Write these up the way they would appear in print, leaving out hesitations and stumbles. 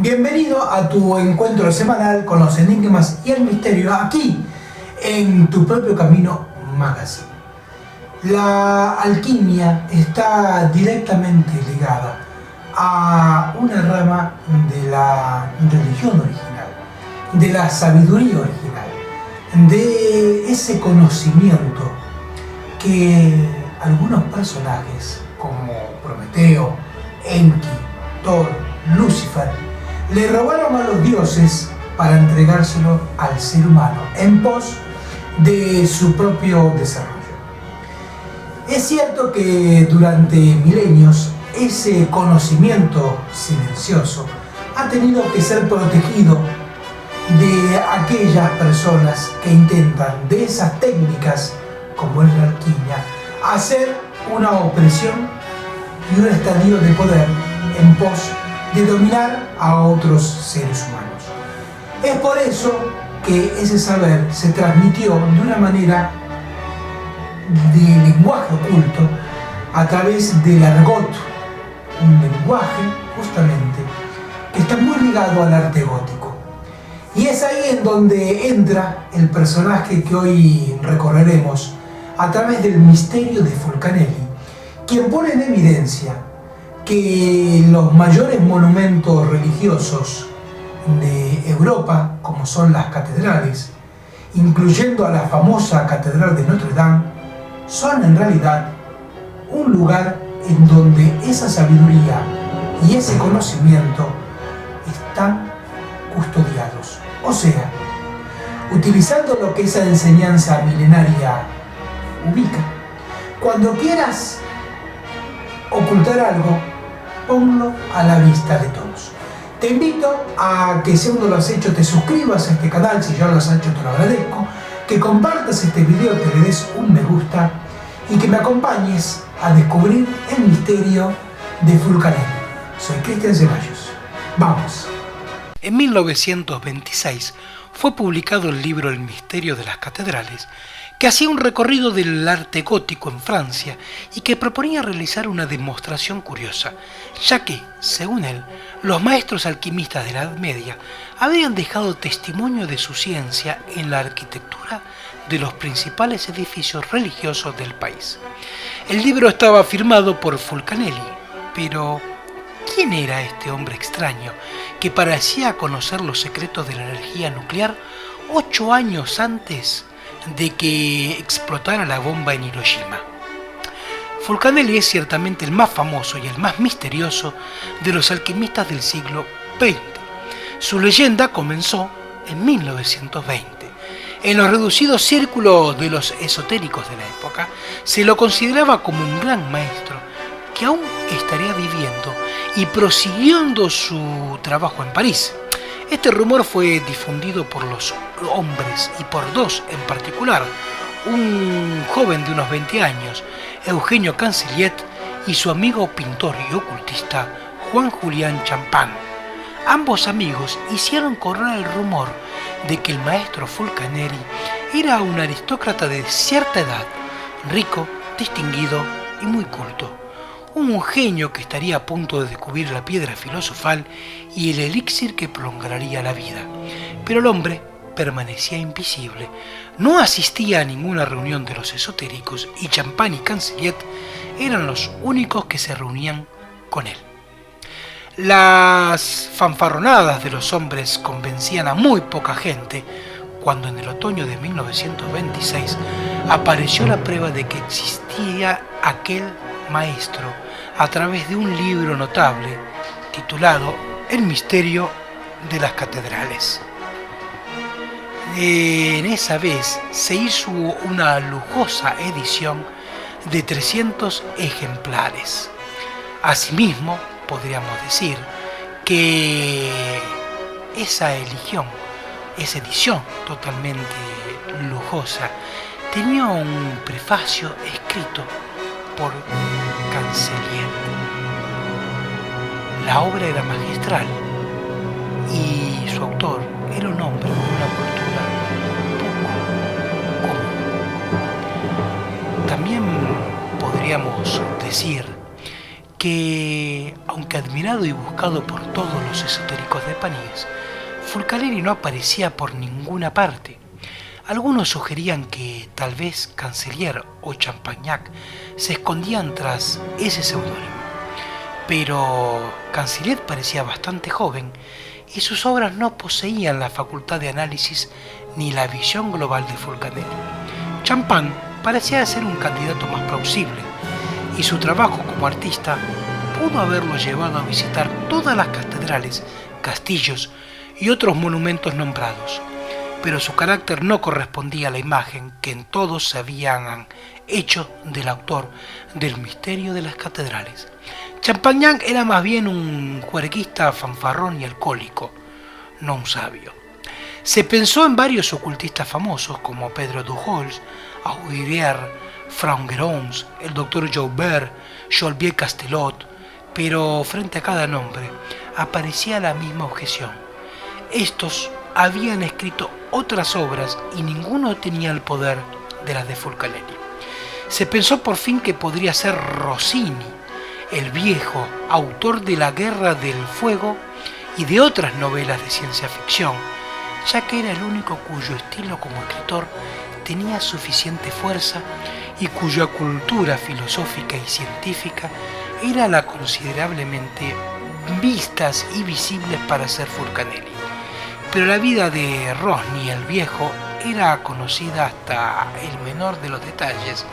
Bienvenido a tu encuentro semanal con los enigmas y el misterio aquí en Tu Propio Camino Magazine. La alquimia está directamente ligada a una rama de la religión original, de la sabiduría original, de ese conocimiento que algunos personajes como Prometeo, Enki, Thor, Lucifer le robaron a los dioses para entregárselo al ser humano en pos de su propio desarrollo. Es cierto que durante milenios ese conocimiento silencioso ha tenido que ser protegido de aquellas personas que intentan de esas técnicas, como es la alquimia, hacer una opresión y un estadio de poder en pos de dominar a otros seres humanos. Es por eso que ese saber se transmitió de una manera de lenguaje oculto a través del argot, un lenguaje justamente que está muy ligado al arte gótico. Y es ahí en donde entra el personaje que hoy recorreremos a través del misterio de Fulcanelli, quien pone en evidencia que los mayores monumentos religiosos de Europa, como son las catedrales, incluyendo a la famosa Catedral de Notre Dame, son en realidad un lugar en donde esa sabiduría y ese conocimiento están custodiados. O sea, utilizando lo que esa enseñanza milenaria ubica, cuando quieras ocultar algo, ponlo a la vista de todos. Te invito a que, si aún no lo has hecho, te suscribas a este canal. Si ya lo has hecho, te lo agradezco, que compartas este video, que le des un me gusta y que me acompañes a descubrir el misterio de Fulcanelli. Soy Cristian Ceballos. ¡Vamos! En 1926 fue publicado el libro El misterio de las catedrales, que hacía un recorrido del arte gótico en Francia y que proponía realizar una demostración curiosa, ya que, según él, los maestros alquimistas de la Edad Media habían dejado testimonio de su ciencia en la arquitectura de los principales edificios religiosos del país. El libro estaba firmado por Fulcanelli, pero ¿quién era este hombre extraño que parecía conocer los secretos de la energía nuclear 8 años antes de que explotara la bomba en Hiroshima? Fulcanelli es ciertamente el más famoso y el más misterioso de los alquimistas del siglo XX. Su leyenda comenzó en 1920. En los reducidos círculos de los esotéricos de la época se lo consideraba como un gran maestro que aún estaría viviendo y prosiguiendo su trabajo en París. Este rumor fue difundido por los hombres y por dos en particular, un joven de unos 20 años, Eugenio Cancelliet, y su amigo pintor y ocultista Juan Julián Champagne. Ambos amigos hicieron correr el rumor de que el maestro Fulcanelli era un aristócrata de cierta edad, rico, distinguido y muy culto. Un genio que estaría a punto de descubrir la piedra filosofal y el elixir que prolongaría la vida. Pero el hombre permanecía invisible, no asistía a ninguna reunión de los esotéricos y Champagne y Cancelliet eran los únicos que se reunían con él. Las fanfarronadas de los hombres convencían a muy poca gente cuando en el otoño de 1926 apareció la prueba de que existía aquel maestro a través de un libro notable titulado El misterio de las catedrales. En esa vez se hizo una lujosa edición de 300 ejemplares. Asimismo, podríamos decir que esa edición totalmente lujosa tenía un prefacio escrito por Cancelliet. La obra era magistral y su autor era un hombre con una cultura poco común. También podríamos decir que, aunque admirado y buscado por todos los esotéricos de París, Fulcanelli no aparecía por ninguna parte. Algunos sugerían que tal vez Cancelier o Champagnac se escondían tras ese seudónimo, pero Cancelier parecía bastante joven y sus obras no poseían la facultad de análisis ni la visión global de Fulcanelli. Champagne parecía ser un candidato más plausible, y su trabajo como artista pudo haberlo llevado a visitar todas las catedrales, castillos y otros monumentos nombrados, pero su carácter no correspondía a la imagen que en todos se habían hecho del autor del Misterio de las Catedrales. Champagnac era más bien un juerguista fanfarrón y alcohólico, no un sabio. Se pensó en varios ocultistas famosos como Pedro Dujols, Audirier, Frangérons, el doctor Joubert, Jolivet Castelot, pero frente a cada nombre aparecía la misma objeción. Estos habían escrito otras obras y ninguno tenía el poder de las de Fulcanelli. Se pensó por fin que podría ser Rossini, el viejo, autor de La Guerra del Fuego y de otras novelas de ciencia ficción, ya que era el único cuyo estilo como escritor tenía suficiente fuerza y cuya cultura filosófica y científica era la considerablemente vistas y visibles para ser Fulcanelli. Pero la vida de Rosny el Viejo era conocida hasta el menor de los detalles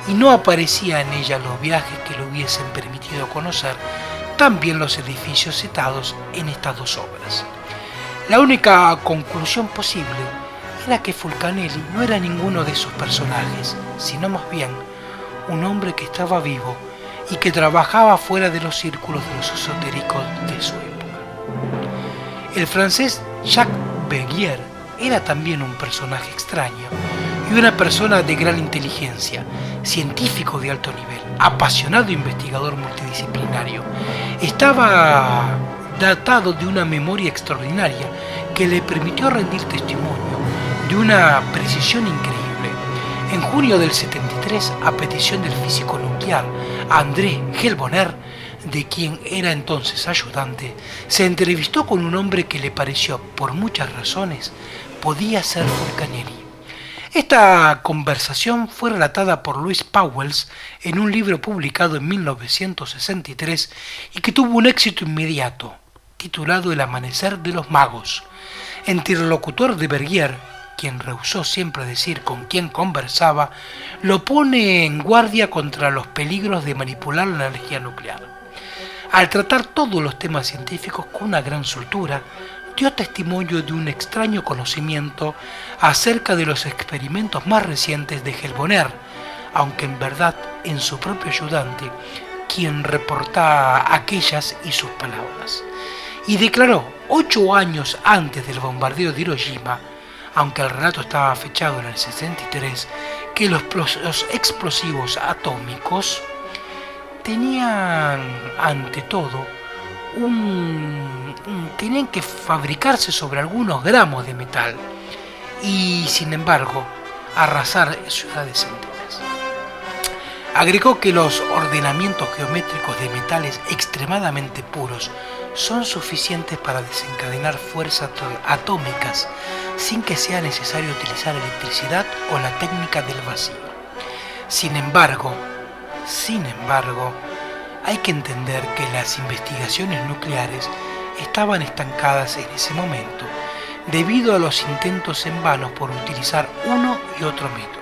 y no aparecía en ella los viajes que le hubiesen permitido conocer también los edificios citados en estas dos obras. La única conclusión posible era que Fulcanelli no era ninguno de esos personajes, sino más bien un hombre que estaba vivo y que trabajaba fuera de los círculos de los esotéricos de su época. El francés Jacques Beguier era también un personaje extraño y una persona de gran inteligencia, científico de alto nivel, apasionado investigador multidisciplinario. Estaba dotado de una memoria extraordinaria que le permitió rendir testimonio de una precisión increíble. En junio del 73, a petición del físico nuclear André Gelbonner, de quien era entonces ayudante, se entrevistó con un hombre que le pareció, por muchas razones, podía ser Fulcanelli. Esta conversación fue relatada por Louis Pauwels en un libro publicado en 1963 y que tuvo un éxito inmediato, titulado El amanecer de los magos. Interlocutor de Beguier, quien rehusó siempre decir con quién conversaba, lo pone en guardia contra los peligros de manipular la energía nuclear. Al tratar todos los temas científicos con una gran soltura, dio testimonio de un extraño conocimiento acerca de los experimentos más recientes de Gelbonner, aunque en verdad en su propio ayudante, quien reportaba aquellas y sus palabras. Y declaró 8 años antes del bombardeo de Hiroshima, aunque el relato estaba fechado en el 63, que los explosivos atómicos tenían ante todo tenían que fabricarse sobre algunos gramos de metal y sin embargo arrasar ciudades enteras. Agregó que los ordenamientos geométricos de metales extremadamente puros son suficientes para desencadenar fuerzas atómicas sin que sea necesario utilizar electricidad o la técnica del vacío. Sin embargo, hay que entender que las investigaciones nucleares estaban estancadas en ese momento debido a los intentos en vano por utilizar uno y otro método.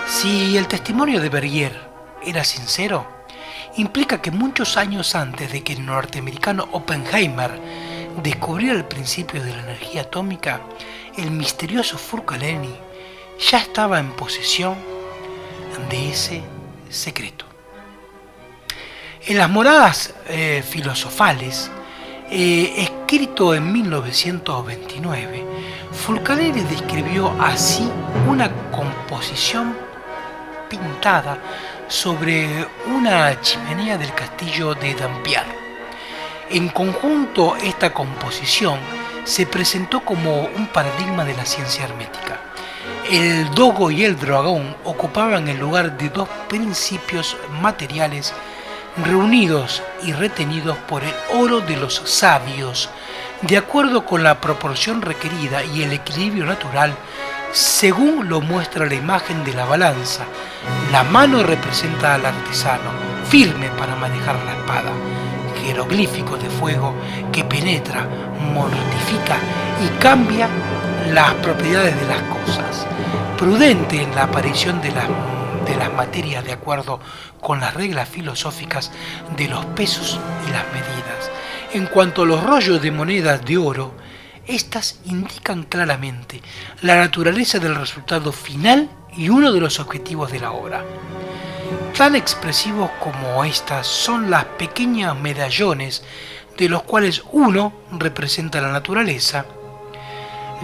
Si el testimonio de Beguier era sincero, implica que muchos años antes de que el norteamericano Oppenheimer descubriera el principio de la energía atómica, el misterioso Fulcanelli ya estaba en posesión de ese secreto. En las moradas filosofales, escrito en 1929, Fulcanelli describió así una composición pintada sobre una chimenea del castillo de Dampierre. En conjunto, esta composición se presentó como un paradigma de la ciencia hermética. El dogo y el dragón ocupaban el lugar de dos principios materiales reunidos y retenidos por el oro de los sabios, de acuerdo con la proporción requerida y el equilibrio natural, según lo muestra la imagen de la balanza. La mano representa al artesano, firme para manejar la espada, jeroglífico de fuego que penetra, mortifica y cambia las propiedades de las cosas, prudente en la aparición de las materias de acuerdo con las reglas filosóficas de los pesos y las medidas. En cuanto a los rollos de monedas de oro, estas indican claramente la naturaleza del resultado final y uno de los objetivos de la obra. Tan expresivos como estas son las pequeños medallones, de los cuales uno representa la naturaleza,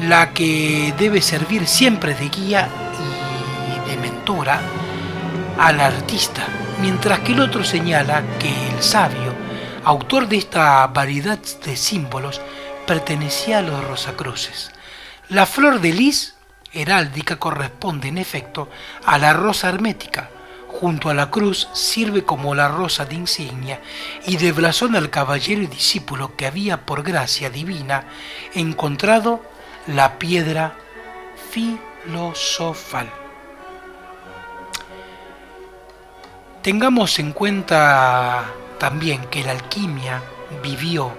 la que debe servir siempre de guía y de mentora al artista, mientras que el otro señala que el sabio, autor de esta variedad de símbolos, pertenecía a los Rosacruces. La flor de lis heráldica corresponde en efecto a la rosa hermética. Junto a la cruz sirve como la rosa de insignia y de blasón al caballero y discípulo que había por gracia divina encontrado la piedra filosofal. Tengamos en cuenta también que la alquimia vivió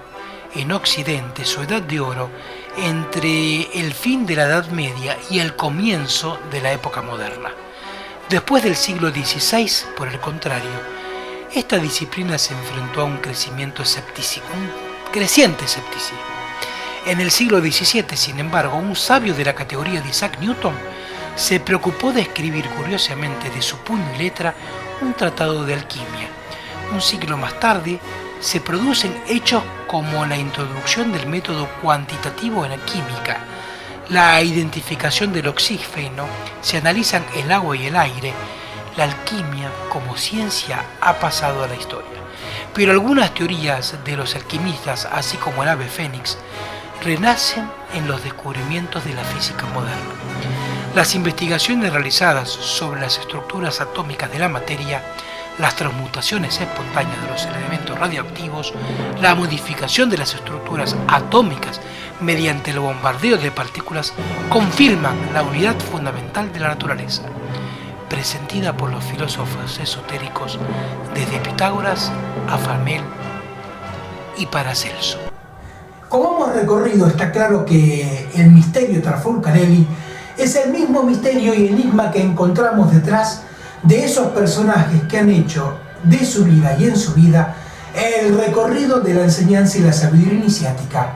en Occidente su edad de oro entre el fin de la Edad Media y el comienzo de la época moderna. Después del siglo XVI, por el contrario, esta disciplina se enfrentó a un creciente escepticismo. En el siglo XVII, sin embargo, un sabio de la categoría de Isaac Newton se preocupó de escribir curiosamente de su puño y letra un tratado de alquimia. Un siglo más tarde se producen hechos como la introducción del método cuantitativo en la química, la identificación del oxígeno, se analizan el agua y el aire. La alquimia como ciencia ha pasado a la historia. Pero algunas teorías de los alquimistas, así como el ave fénix, renacen en los descubrimientos de la física moderna. Las investigaciones realizadas sobre las estructuras atómicas de la materia, las transmutaciones espontáneas de los elementos radioactivos, la modificación de las estructuras atómicas mediante el bombardeo de partículas confirman la unidad fundamental de la naturaleza, presentida por los filósofos esotéricos desde Pitágoras a Fermat y Paracelso. Como hemos recorrido, está claro que el misterio tras Fulcanelli es el mismo misterio y enigma que encontramos detrás de esos personajes que han hecho de su vida y en su vida el recorrido de la enseñanza y la sabiduría iniciática.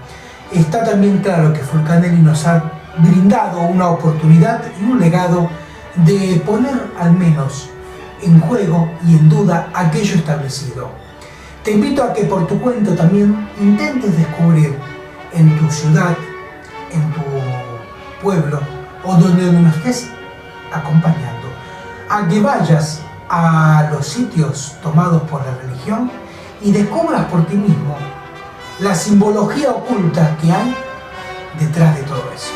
Está también claro que Fulcanelli nos ha brindado una oportunidad y un legado de poner al menos en juego y en duda aquello establecido. Te invito a que por tu cuenta también intentes descubrir en tu ciudad, en tu pueblo o donde nos estés acompañando, a que vayas a los sitios tomados por la religión y descubras por ti mismo la simbología oculta que hay detrás de todo eso.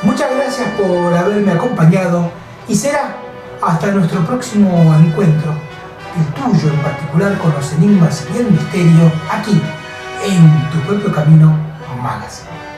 Muchas gracias por haberme acompañado y será hasta nuestro próximo encuentro, el tuyo en particular, con los enigmas y el misterio, aquí en Tu Propio Camino Magazine.